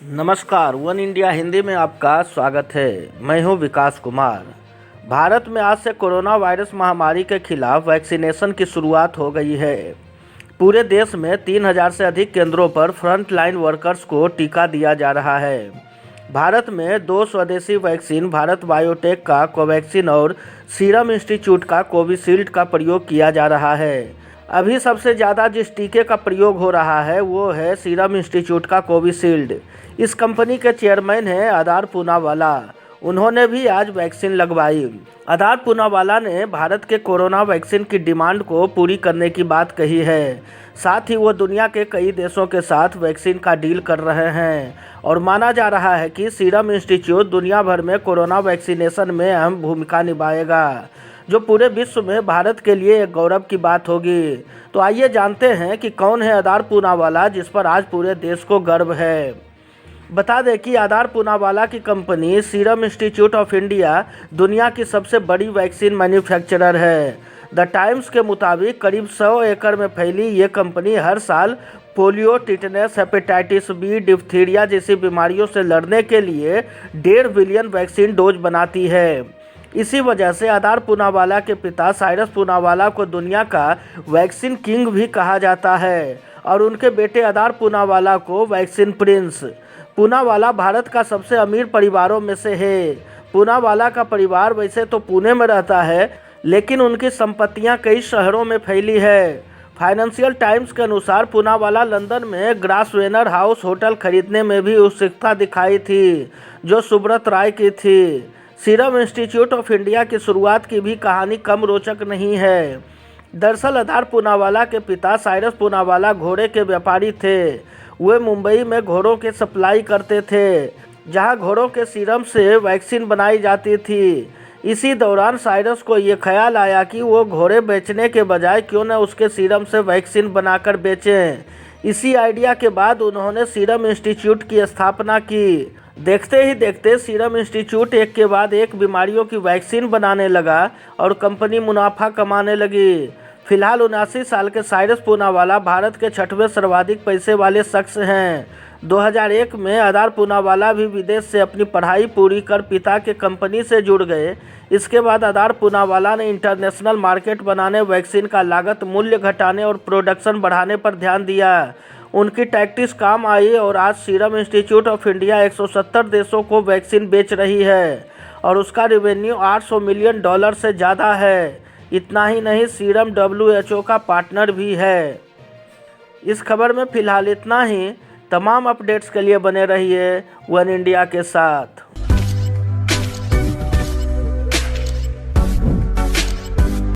नमस्कार, one India Hindi में आपका स्वागत है। मैं हूं विकास कुमार। भारत में आज से कोरोना वायरस महामारी के खिलाफ वैक्सीनेशन की शुरुआत हो गई है। पूरे देश में 3000 से अधिक केंद्रों पर फ्रंट लाइन वर्कर्स को टीका दिया जा रहा है। भारत में 2 स्वदेशी वैक्सीन भारत बायोटेक का कोवैक्सीन और सीरम इंस्टीट्यूट का कोविशील्ड का प्रयोग किया जा रहा है। अभी सबसे ज़्यादा जिस टीके का प्रयोग हो रहा है वो है सीरम इंस्टीट्यूट का कोविशील्ड। इस कंपनी के चेयरमैन हैं आदार पूनावाला। उन्होंने भी आज वैक्सीन लगवाई। आदार पूनावाला ने भारत के कोरोना वैक्सीन की डिमांड को पूरी करने की बात कही है। साथ ही वो दुनिया के कई देशों के साथ वैक्सीन का डील कर रहे हैं और माना जा रहा है कि सीरम इंस्टीट्यूट दुनिया भर में कोरोना वैक्सीनेशन में अहम भूमिका निभाएगा, जो पूरे विश्व में भारत के लिए एक गौरव की बात होगी। तो आइए जानते हैं कि कौन है आदार पूनावाला, जिस पर आज पूरे देश को गर्व है। बता दें कि आदार पूनावाला की company serum institute of India दुनिया की सबसे बड़ी वैक्सीन मैन्युफैक्चरर है। द टाइम्स के मुताबिक करीब 100 एकड़ में फैली ये कंपनी हर साल polio, tetanus, hepatitis B, diphtheria जैसी बीमारियों से लड़ने के लिए 1.5 बिलियन वैक्सीन डोज बनाती है। इसी वजह से आदार पूनावाला के पिता साइरस पूनावाला को दुनिया का वैक्सीन किंग भी कहा जाता है और उनके बेटे आदार पूनावाला को वैक्सीन प्रिंस। पूनावाला भारत का सबसे अमीर परिवारों में से है। पूनावाला का परिवार वैसे तो पुणे में रहता है, लेकिन उनकी संपत्तियां कई शहरों में फैली है। फाइनेंशियल टाइम्स के अनुसार पूनावाला लंदन में ग्रासवेनर हाउस होटल खरीदने में भी उत्सुकता दिखाई थी, जो सुब्रत राय की थी। सीरम इंस्टीट्यूट ऑफ इंडिया की शुरुआत की भी कहानी कम रोचक नहीं है। दरअसल आदार पूनावाला के पिता साइरस पूनावाला घोड़े के व्यापारी थे। वे मुंबई में घोड़ों के सप्लाई करते थे, जहां घोड़ों के सीरम से वैक्सीन बनाई जाती थी। इसी दौरान साइरस को ये ख्याल आया कि वो घोड़े बेचने के बजाय क्यों न उसके सीरम से वैक्सीन बनाकर बेचें। इसी आइडिया के बाद उन्होंने सीरम इंस्टीट्यूट की स्थापना की। देखते ही देखते सीरम इंस्टीट्यूट एक के बाद एक बीमारियों की वैक्सीन बनाने लगा और कंपनी मुनाफा कमाने लगी। फिलहाल 79 साल के साइरस पूनावाला भारत के 6वें सर्वाधिक पैसे वाले शख्स हैं। 2001 में आदार पूनावाला भी विदेश से अपनी पढ़ाई पूरी कर पिता के कंपनी से जुड़ गए। इसके बाद आदार पूनावाला ने इंटरनेशनल मार्केट बनाने, वैक्सीन का लागत मूल्य घटाने और प्रोडक्शन बढ़ाने पर ध्यान दिया। उनकी टैक्टिक्स काम आई और आज सीरम इंस्टीट्यूट ऑफ इंडिया 170 देशों को वैक्सीन बेच रही है और उसका रेवेन्यू $800 मिलियन से ज़्यादा है। इतना ही नहीं, सीरम WHO का पार्टनर भी है। इस खबर में फ़िलहाल इतना ही। तमाम अपडेट्स के लिए बने रहिए वन इंडिया के साथ।